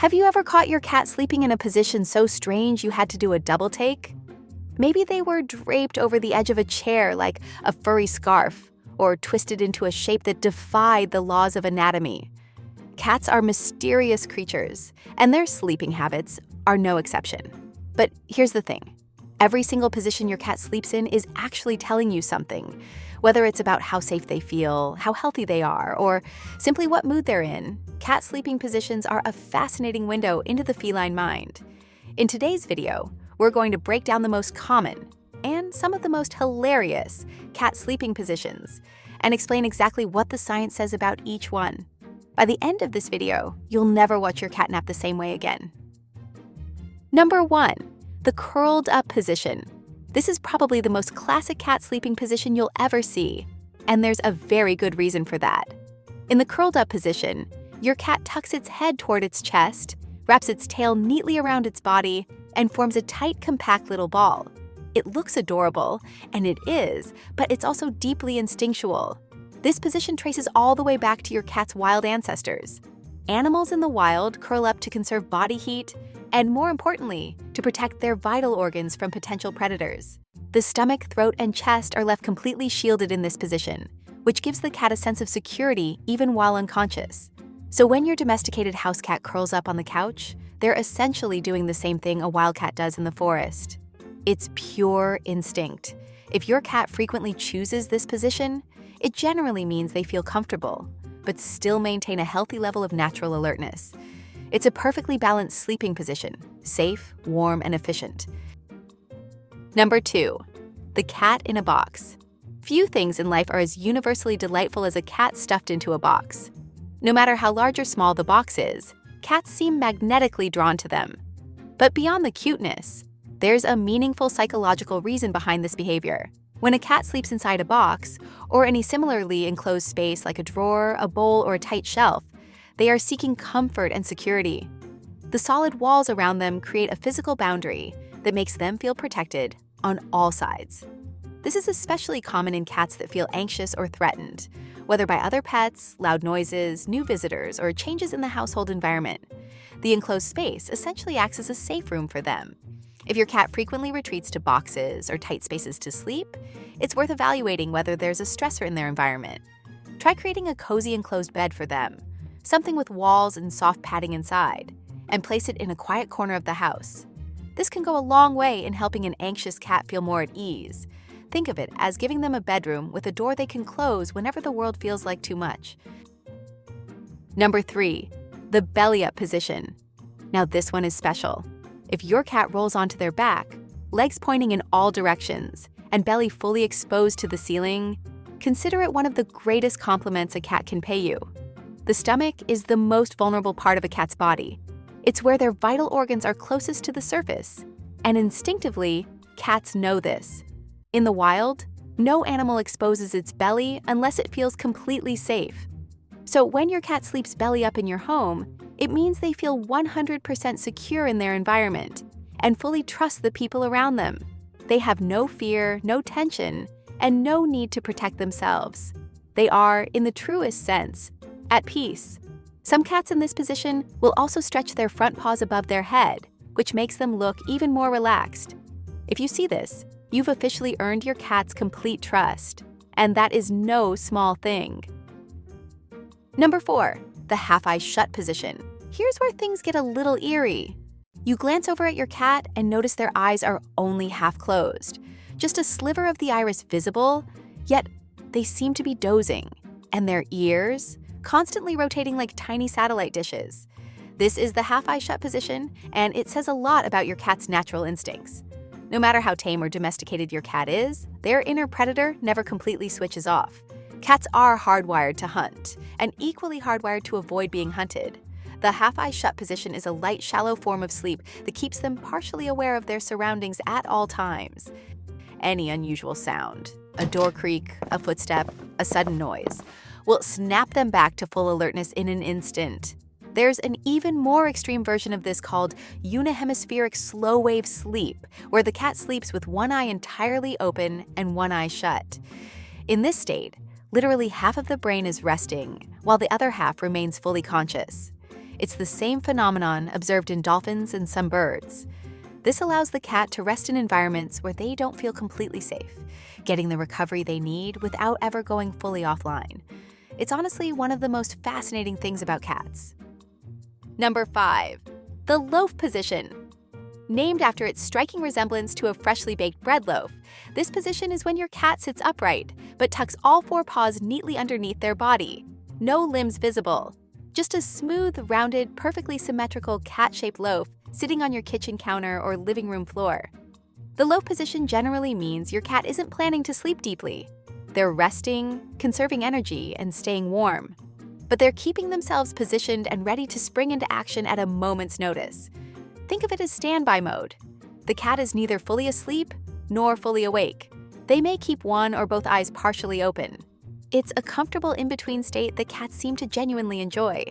Have you ever caught your cat sleeping in a position so strange you had to do a double take? Maybe they were draped over the edge of a chair like a furry scarf, or twisted into a shape that defied the laws of anatomy. Cats are mysterious creatures, and their sleeping habits are no exception. But here's the thing. Every single position your cat sleeps in is actually telling you something, whether it's about how safe they feel, how healthy they are, or simply what mood they're in. Cat sleeping positions are a fascinating window into the feline mind. In today's video, we're going to break down the most common and some of the most hilarious cat sleeping positions and explain exactly what the science says about each one. By the end of this video, you'll never watch your cat nap the same way again. Number 1. The curled up position. This is probably the most classic cat sleeping position you'll ever see, and there's a very good reason for that. In the curled up position, your cat tucks its head toward its chest, wraps its tail neatly around its body, and forms a tight, compact little ball. It looks adorable, and it is, but it's also deeply instinctual. This position traces all the way back to your cat's wild ancestors. Animals in the wild curl up to conserve body heat, and more importantly, to protect their vital organs from potential predators. The stomach, throat, and chest are left completely shielded in this position, which gives the cat a sense of security even while unconscious. So when your domesticated house cat curls up on the couch, they're essentially doing the same thing a wild cat does in the forest. It's pure instinct. If your cat frequently chooses this position, it generally means they feel comfortable, but still maintain a healthy level of natural alertness. It's a perfectly balanced sleeping position, safe, warm, and efficient. Number 2. The cat in a box. Few things in life are as universally delightful as a cat stuffed into a box. No matter how large or small the box is, cats seem magnetically drawn to them. But beyond the cuteness, there's a meaningful psychological reason behind this behavior. When a cat sleeps inside a box, or any similarly enclosed space like a drawer, a bowl, or a tight shelf, they are seeking comfort and security. The solid walls around them create a physical boundary that makes them feel protected on all sides. This is especially common in cats that feel anxious or threatened, whether by other pets, loud noises, new visitors, or changes in the household environment. The enclosed space essentially acts as a safe room for them. If your cat frequently retreats to boxes or tight spaces to sleep, it's worth evaluating whether there's a stressor in their environment. Try creating a cozy enclosed bed for them, something with walls and soft padding inside, and place it in a quiet corner of the house. This can go a long way in helping an anxious cat feel more at ease. Think of it as giving them a bedroom with a door they can close whenever the world feels like too much. Number 3. The belly up position. Now this one is special. If your cat rolls onto their back, legs pointing in all directions, and belly fully exposed to the ceiling, consider it one of the greatest compliments a cat can pay you. The stomach is the most vulnerable part of a cat's body. It's where their vital organs are closest to the surface, and instinctively, cats know this. In the wild, no animal exposes its belly unless it feels completely safe. So when your cat sleeps belly up in your home, it means they feel 100% secure in their environment and fully trust the people around them. They have no fear, no tension, and no need to protect themselves. They are, in the truest sense, at peace. Some cats in this position will also stretch their front paws above their head, which makes them look even more relaxed. If you see this, you've officially earned your cat's complete trust, and that is no small thing. Number 4. The half-eye shut position. Here's where things get a little eerie. You glance over at your cat and notice their eyes are only half closed, just a sliver of the iris visible, yet they seem to be dozing, and their ears constantly rotating like tiny satellite dishes. This is the half-eye shut position, and it says a lot about your cat's natural instincts. No matter how tame or domesticated your cat is, their inner predator never completely switches off. Cats are hardwired to hunt, and equally hardwired to avoid being hunted. The half-eye shut position is a light, shallow form of sleep that keeps them partially aware of their surroundings at all times. Any unusual sound, a door creak, a footstep, a sudden noise, will snap them back to full alertness in an instant. There's an even more extreme version of this called unihemispheric slow-wave sleep, where the cat sleeps with one eye entirely open and one eye shut. In this state, literally half of the brain is resting, while the other half remains fully conscious. It's the same phenomenon observed in dolphins and some birds. This allows the cat to rest in environments where they don't feel completely safe, getting the recovery they need without ever going fully offline. It's honestly one of the most fascinating things about cats. Number 5. The loaf position. Named after its striking resemblance to a freshly baked bread loaf, this position is when your cat sits upright, but tucks all 4 paws neatly underneath their body. No limbs visible. Just a smooth, rounded, perfectly symmetrical cat-shaped loaf sitting on your kitchen counter or living room floor. The loaf position generally means your cat isn't planning to sleep deeply. They're resting, conserving energy, and staying warm. But they're keeping themselves positioned and ready to spring into action at a moment's notice. Think of it as standby mode. The cat is neither fully asleep nor fully awake. They may keep one or both eyes partially open. It's a comfortable in-between state that cats seem to genuinely enjoy.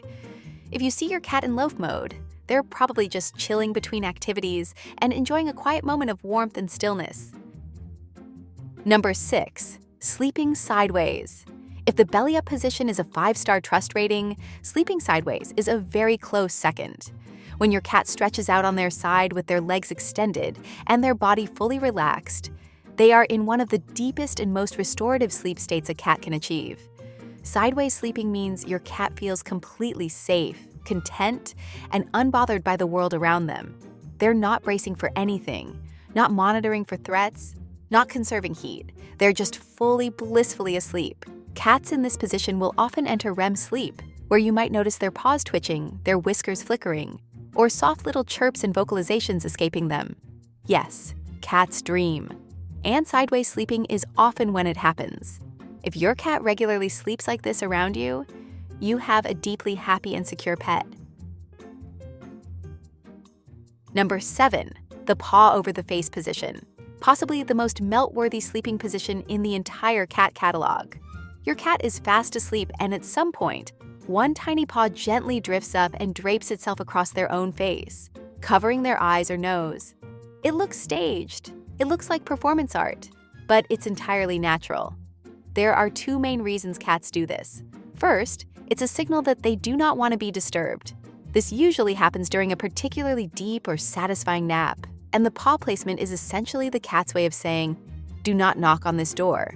If you see your cat in loaf mode, they're probably just chilling between activities and enjoying a quiet moment of warmth and stillness. Number 6. Sleeping sideways. If the belly-up position is a 5-star trust rating, sleeping sideways is a very close second. When your cat stretches out on their side with their legs extended and their body fully relaxed, they are in one of the deepest and most restorative sleep states a cat can achieve. Sideways sleeping means your cat feels completely safe, content, and unbothered by the world around them. They're not bracing for anything, not monitoring for threats, not conserving heat. They're just fully, blissfully asleep. Cats in this position will often enter REM sleep, where you might notice their paws twitching, their whiskers flickering, or soft little chirps and vocalizations escaping them. Yes, cats dream. And sideways sleeping is often when it happens. If your cat regularly sleeps like this around you, you have a deeply happy and secure pet. Number 7. The paw over the face position. Possibly the most melt-worthy sleeping position in the entire cat catalog. Your cat is fast asleep, and at some point, one tiny paw gently drifts up and drapes itself across their own face, covering their eyes or nose. It looks staged. It looks like performance art, but it's entirely natural. There are 2 main reasons cats do this. First, it's a signal that they do not want to be disturbed. This usually happens during a particularly deep or satisfying nap, and the paw placement is essentially the cat's way of saying, "Do not knock on this door."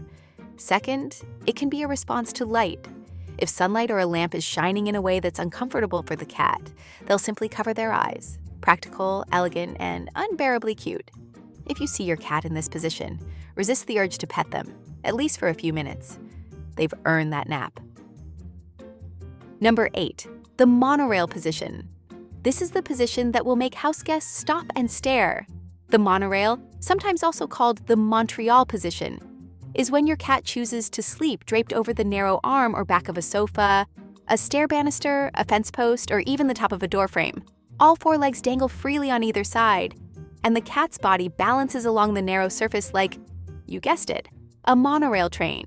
Second, it can be a response to light. If sunlight or a lamp is shining in a way that's uncomfortable for the cat, they'll simply cover their eyes. Practical, elegant, and unbearably cute. If you see your cat in this position, resist the urge to pet them, at least for a few minutes. They've earned that nap. Number 8. The monorail position. This is the position that will make house guests stop and stare. The monorail, sometimes also called the Montreal position, is when your cat chooses to sleep draped over the narrow arm or back of a sofa, a stair banister, a fence post, or even the top of a door frame. All 4 legs dangle freely on either side, and the cat's body balances along the narrow surface like, you guessed it, a monorail train.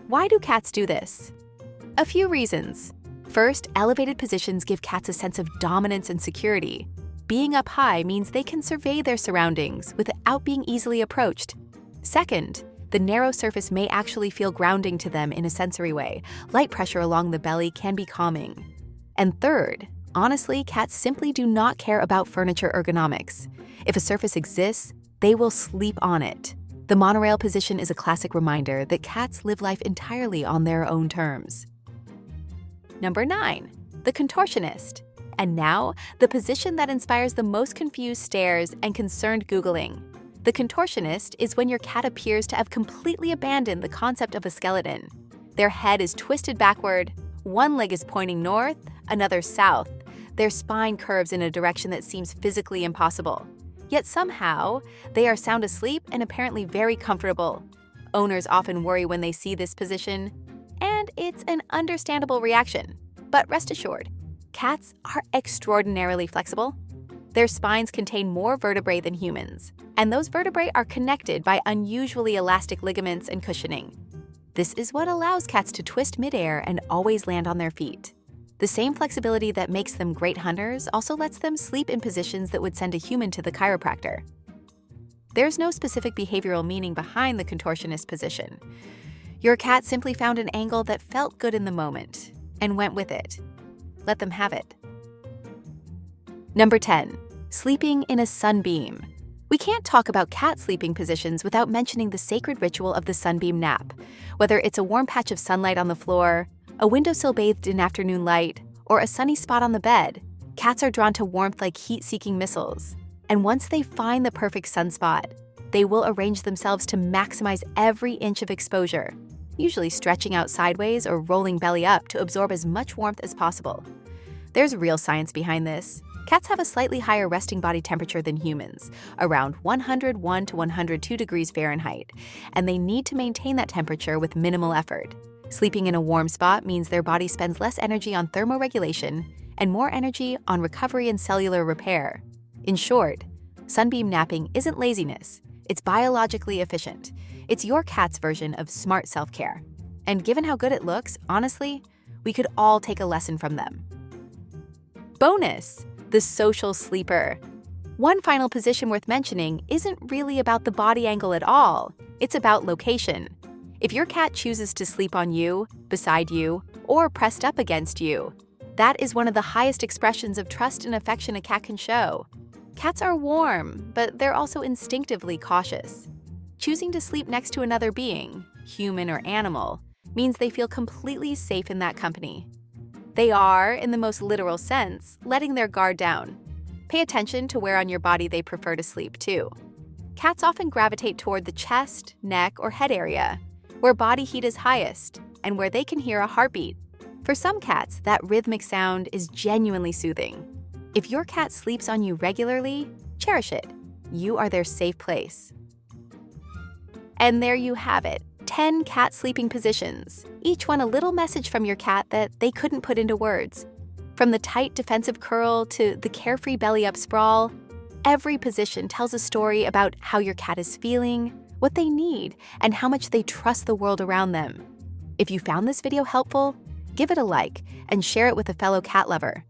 Why do cats do this? A few reasons. First, elevated positions give cats a sense of dominance and security. Being up high means they can survey their surroundings without being easily approached. Second, the narrow surface may actually feel grounding to them in a sensory way. Light pressure along the belly can be calming. And third, honestly, cats simply do not care about furniture ergonomics. If a surface exists, they will sleep on it. The monorail position is a classic reminder that cats live life entirely on their own terms. Number 9. The contortionist. And now, the position that inspires the most confused stares and concerned Googling. The contortionist is when your cat appears to have completely abandoned the concept of a skeleton. Their head is twisted backward, one leg is pointing north, another south. Their spine curves in a direction that seems physically impossible. Yet somehow, they are sound asleep and apparently very comfortable. Owners often worry when they see this position, and it's an understandable reaction. But rest assured, cats are extraordinarily flexible. Their spines contain more vertebrae than humans, and those vertebrae are connected by unusually elastic ligaments and cushioning. This is what allows cats to twist midair and always land on their feet. The same flexibility that makes them great hunters also lets them sleep in positions that would send a human to the chiropractor. There's no specific behavioral meaning behind the contortionist position. Your cat simply found an angle that felt good in the moment and went with it. Let them have it. Number 10. Sleeping in a sunbeam. We can't talk about cat sleeping positions without mentioning the sacred ritual of the sunbeam nap. Whether it's a warm patch of sunlight on the floor, a windowsill bathed in afternoon light, or a sunny spot on the bed, cats are drawn to warmth like heat-seeking missiles. And once they find the perfect sunspot, they will arrange themselves to maximize every inch of exposure, usually stretching out sideways or rolling belly up to absorb as much warmth as possible. There's real science behind this. Cats have a slightly higher resting body temperature than humans, around 101 to 102 degrees Fahrenheit, and they need to maintain that temperature with minimal effort. Sleeping in a warm spot means their body spends less energy on thermoregulation and more energy on recovery and cellular repair. In short, sunbeam napping isn't laziness, it's biologically efficient. It's your cat's version of smart self-care. And given how good it looks, honestly, we could all take a lesson from them. Bonus: the social sleeper. One final position worth mentioning isn't really about the body angle at all. It's about location. If your cat chooses to sleep on you, beside you, or pressed up against you, that is one of the highest expressions of trust and affection a cat can show. Cats are warm, but they're also instinctively cautious. Choosing to sleep next to another being, human or animal, means they feel completely safe in that company. They are, in the most literal sense, letting their guard down. Pay attention to where on your body they prefer to sleep, too. Cats often gravitate toward the chest, neck, or head area, where body heat is highest and where they can hear a heartbeat. For some cats, that rhythmic sound is genuinely soothing. If your cat sleeps on you regularly, cherish it. You are their safe place. And there you have it, 10 cat sleeping positions, each one a little message from your cat that they couldn't put into words. From the tight defensive curl to the carefree belly-up sprawl, every position tells a story about how your cat is feeling, what they need, and how much they trust the world around them. If you found this video helpful, give it a like and share it with a fellow cat lover.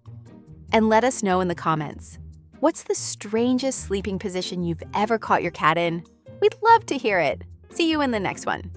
And let us know in the comments, what's the strangest sleeping position you've ever caught your cat in? We'd love to hear it. See you in the next one.